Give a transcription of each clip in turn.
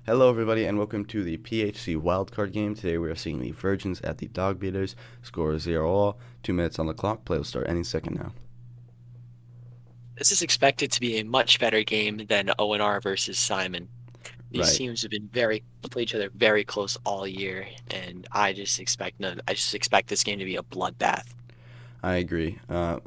Hello, everybody, and welcome to the PHC wildcard game. Today we are seeing the Virgins at the Dog Beaters. Score is 0-all. 2 minutes on the clock. Play will start any second now. This is expected to be a much better game than ONR versus Simon. These Right, teams have been play each other very close all year, and I just expect this game to be a bloodbath. I agree.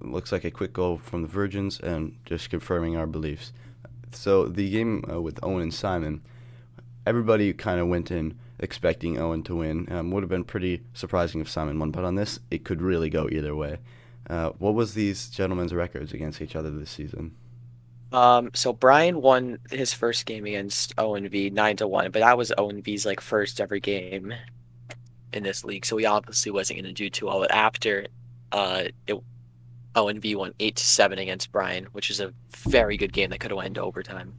Looks like a quick goal from the Virgins, and just confirming our beliefs. So the game with Owen and Simon, everybody kind of went in expecting Owen to win. Would have been pretty surprising if Simon won, but on this, it could really go either way. What was these gentlemen's records against each other this season? So Brian won his first game against Owen V 9-1, but that was Owen V's like first ever game in this league, so he obviously wasn't going to do too well. But after, it Owen V won 8-7 against Brian, which is a very good game that could have went into overtime.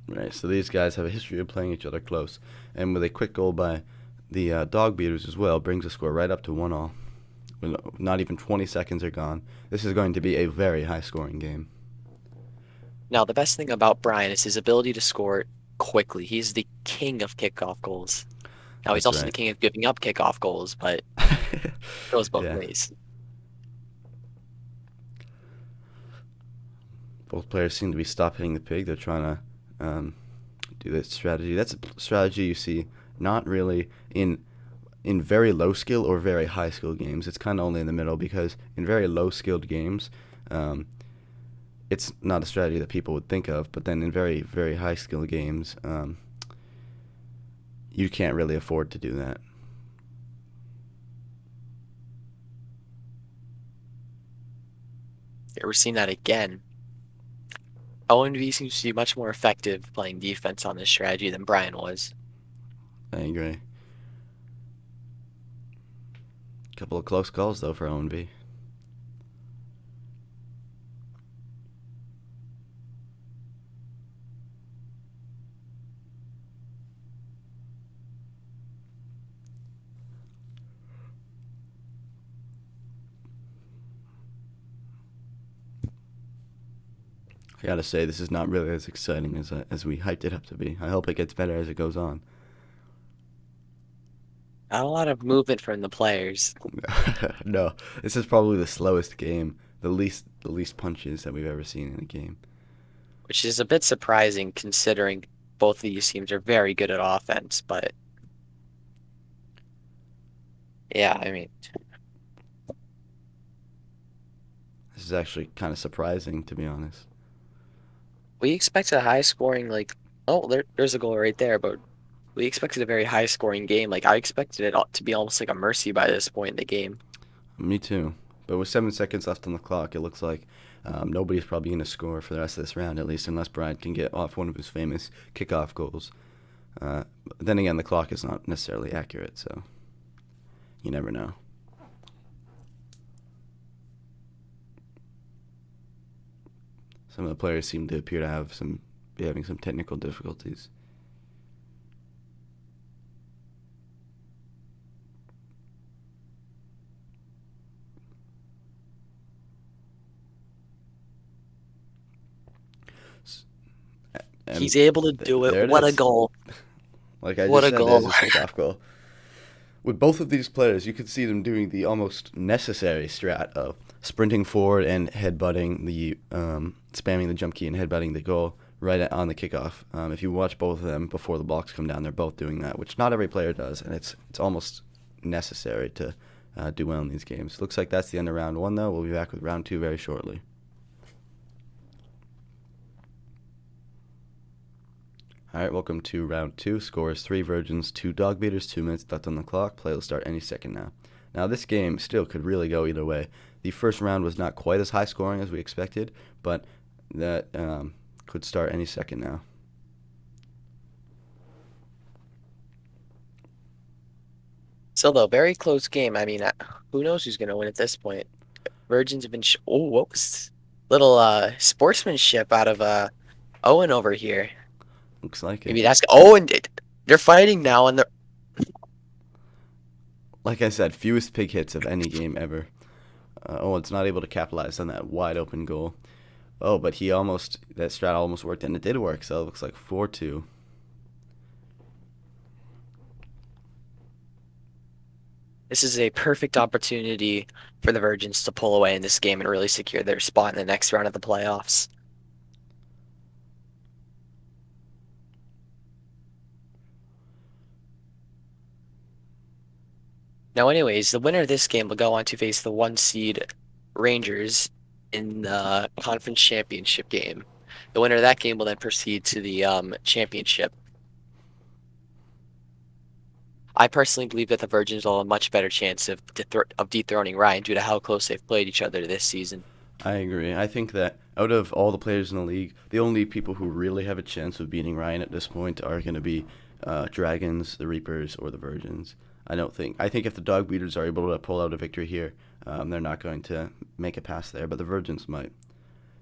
Right, so these guys have a history of playing each other close, and with a quick goal by the Dog Beaters as well, brings the score right up to 1-all. When not even 20 seconds are gone. This is going to be a very high-scoring game. Now, the best thing about Brian is his ability to score quickly. He's the king of kickoff goals. Now, he's That's also the right. king of giving up kickoff goals, but it goes both Yeah, ways. both players seem to be stop hitting the pig. They're trying to do that strategy. That's a strategy you see not really in very low skill or very high skill games. It's kind of only in the middle because in very low skilled games, um, it's not a strategy that people would think of. But then in very very high skill games, you can't really afford to do that. Yeah, we're seeing that again. Owen V seems to be much more effective playing defense on this strategy than Brian was. I agree. Couple of close calls though for Owen V. I gotta say, this is not really as exciting as we hyped it up to be. I hope it gets better as it goes on. Not a lot of movement from the players, No, this is probably the slowest game, the least punches that we've ever seen in a game. which is a bit surprising considering both of these teams are very good at offense. But yeah, I mean, This is actually kind of surprising, to be honest. we expected a high scoring there's a goal right there, but we expected a very high scoring game. Like I expected to be almost like a mercy by this point in the game. Me too. But with 7 seconds left on the clock, it looks like nobody's probably going to score for the rest of this round, at least unless Brian can get off one of his famous kickoff goals. Then again, the clock is not necessarily accurate, so you never know. Some of the players seem to appear to be having some technical difficulties. And He's able to do it. there it What a is. goal. Like I What just a said, there's goal. his kickoff goal. With both of these players, you could see them doing the almost necessary strat of sprinting forward and headbutting spamming the jump key and headbutting the goal on the kickoff. If you watch both of them before the blocks come down, they're both doing that, which not every player does, and it's almost necessary to do well in these games. Looks like that's the end of round one, though. We'll be back with round two very shortly. All right, welcome to round two. Score is 3 Virgins, 2 Dog Beaters, 2 minutes left on the clock. Play will start any second now. Now, this game still could really go either way. The first round was not quite as high scoring as we expected, but that could start any second now. Still though, very close game. I mean, who knows who's gonna win at this point? Virgins have been oh, what was little sportsmanship out of Owen over here. Looks like it. Maybe that's Owen did. They're fighting now, and they're Like I said, fewest pig hits of any game ever. Owen's not able to capitalize on that wide open goal. Oh, but that strat almost worked, and it did work, so it looks like 4-2. This is a perfect opportunity for the Virgins to pull away in this game and really secure their spot in the next round of the playoffs. Now, anyways, the winner of this game will go on to face the 1 seed Rangers in the conference championship game. The winner of that game will then proceed to the championship. I personally believe that the Virgins will have a much better chance of dethroning Ryan due to how close they've played each other this season. I agree. I think that out of all the players in the league, the only people who really have a chance of beating Ryan at this point are going to be Dragons, the Reapers, or the Virgins. I don't think. I think if the Dog Beaters are able to pull out a victory here, they're not going to make it past there, but the Virgins might.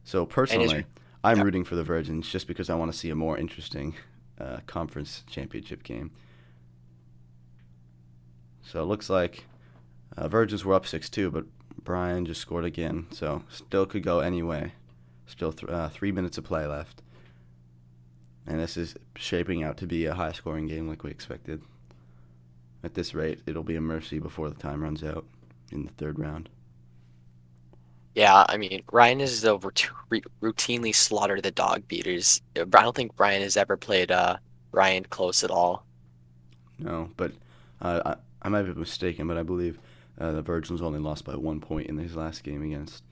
So And is personally, I'm yeah. rooting for the Virgins just because I want to see a more interesting conference championship game. So it looks like Virgins were up 6-2, but Brian just scored again, so still could go any way. Still 3 minutes of play left. And this is shaping out to be a high-scoring game like we expected. At this rate, it'll be a mercy before the time runs out in the third round. Yeah, I mean, Ryan is routinely slaughtered the Dog Beaters. I don't think Brian has ever played Ryan close at all. No, but I might be mistaken, but I believe the Virgins only lost by 1 point in his last game against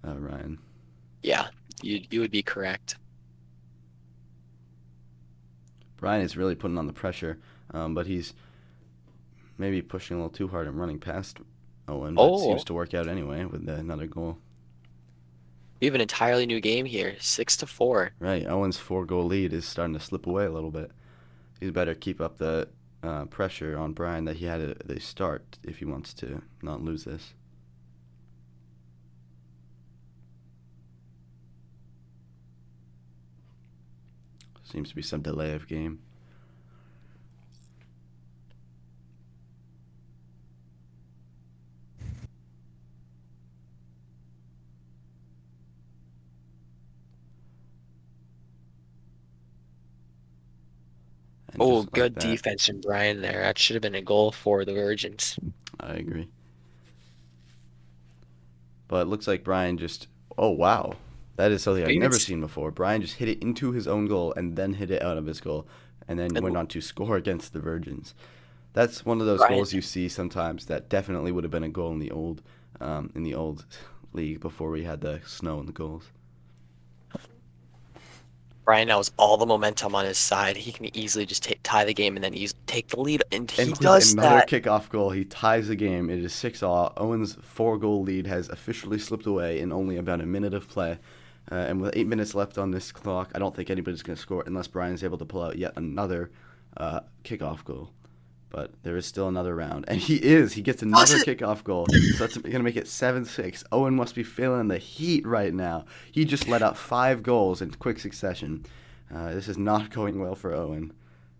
Ryan. Yeah, you would be correct. Brian is really putting on the pressure, but he's maybe pushing a little too hard and running past Owen, but it seems Oh, to work out anyway with another goal. we have an entirely new game here, 6-4. Right, Owen's 4 goal lead is starting to slip away a little bit. He's better keep up the pressure on Brian that he had at the start if he wants to not lose this. Seems to be some delay of game. And Oh, just like good that, defense from Brian there. That should have been a goal for the Virgins. I agree. But it looks like Brian just. Oh, wow. That is something I've never Yes. seen before. Brian just hit it into his own goal and then hit it out of his goal and then And went on to score against the Virgins. That's one of those Brian, goals you see sometimes that definitely would have been a goal in the old league before we had the snow and the goals. Brian now has all the momentum on his side. He can easily just tie the game and then take the lead, and he And with does another that. kickoff goal, he ties the game. It is 6-all. Owen's 4 goal lead has officially slipped away in only about a minute of play. And with 8 minutes left on this clock, I don't think anybody's going to score unless Brian is able to pull out yet another kickoff goal. But there is still another round. And he is. He gets Does another it? kickoff goal. So that's going to make it 7-6. Owen must be feeling the heat right now. He just let out 5 goals in quick succession. This is not going well for Owen.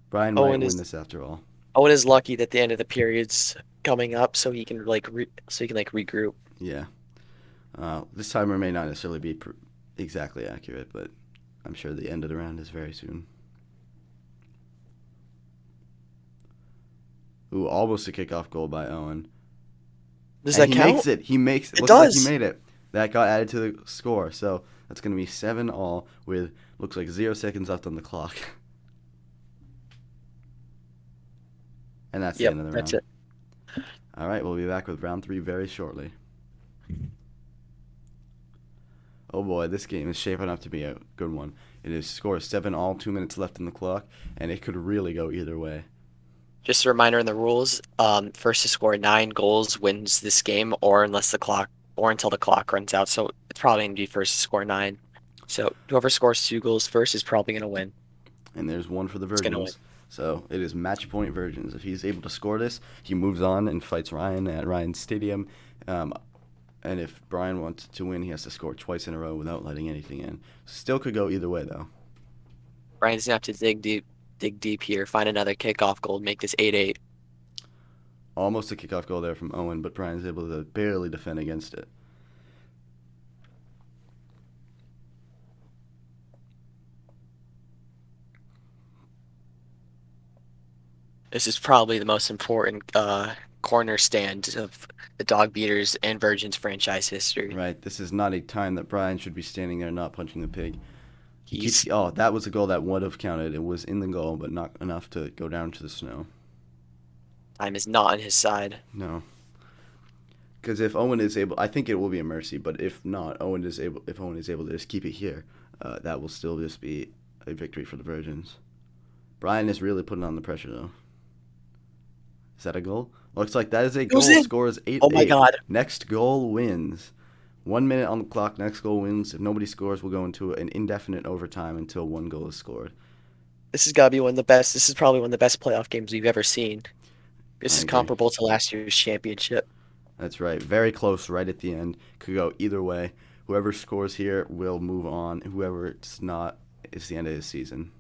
Brian might Owen win is this after all. Owen is lucky that the end of the period's coming up, so he can regroup. Yeah. This timer may not necessarily be exactly accurate, but I'm sure the end of the round is very soon. Ooh, almost a kickoff goal by Owen. Does And that he count? makes it. He makes it. It Looks like he does. made it. That got added to the score. So that's going to be 7-all with looks like 0 seconds left on the clock. And that's the Yep, end of the that's round. it. All right, we'll be back with round 3 very shortly. Oh boy, this game is shaping up to be a good one. It is score 7-all, 2 minutes left on the clock, and it could really go either way. Just a reminder in the rules: first to score 9 goals wins this game, or until the clock runs out. So it's probably gonna be first to score 9. So whoever scores 2 goals first is probably gonna win. And there's one for the It's gonna win. Virgins. So it is match point Virgins. If he's able to score this, he moves on and fights Ryan at Ryan's Stadium. Um, and if Brian wants to win, he has to score twice in a row without letting anything in. Still could go either way, though. Ryan's gonna have to dig deep here, find another kickoff goal, make this 8-8. Almost a kickoff goal there from Owen, but Brian's able to barely defend against it. This is probably the most important corner stand of the Dog Beaters and Virgins franchise history. Right. This is not a time that Brian should be standing there not punching the pig. He keeps. He's Oh, that was a goal that would have counted. It was in the goal, but not enough to go down to the snow. Time is not on his side. No. Because if Owen is able, I think it will be a mercy. But if not, Owen is able. If Owen is able to just keep it here, that will still just be a victory for the Virgins. Brian is really putting on the pressure though. Is that a goal? Looks like that is a goal. Goes in. Score is 8-8. Oh my God. Next goal wins. 1 minute on the clock. Next goal wins. If nobody scores, we'll go into an indefinite overtime until one goal is scored. This has got to be one of the best. This is probably one of the best playoff games we've ever seen. This I is agree. comparable to last year's championship. That's right. Very close right at the end. Could go either way. Whoever scores here will move on. Whoever it's not, it's the end of his season.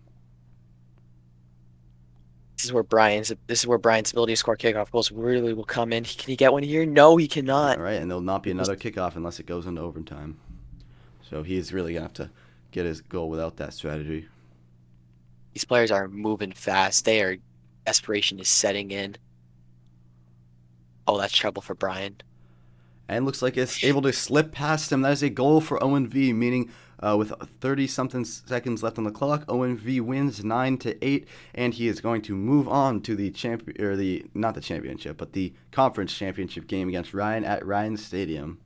This is where Brian's ability to score kickoff goals really will come in. Can he get one here? No, he cannot. All right, and there'll not be another kickoff unless it goes into overtime. So he's really going to have to get his goal without that strategy. These players are moving fast. Desperation is setting in. Oh, that's trouble for Brian. And looks like it's able to slip past him. That is a goal for Owen V, meaning with 30-something seconds left on the clock, Owen V wins 9-8, and he is going to move on to the not the championship, but the conference championship game against Ryan at Ryan Stadium.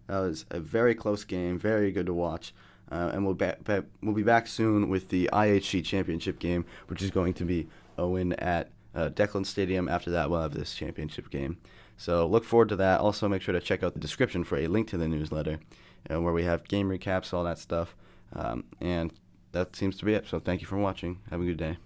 That was a very close game, very good to watch. And we'll be back soon with the IHC championship game, which is going to be Owen at Declan Stadium. After that, we'll have this championship game. So look forward to that. Also, make sure to check out the description for a link to the newsletter where we have game recaps, all that stuff. And that seems to be it. So thank you for watching. Have a good day.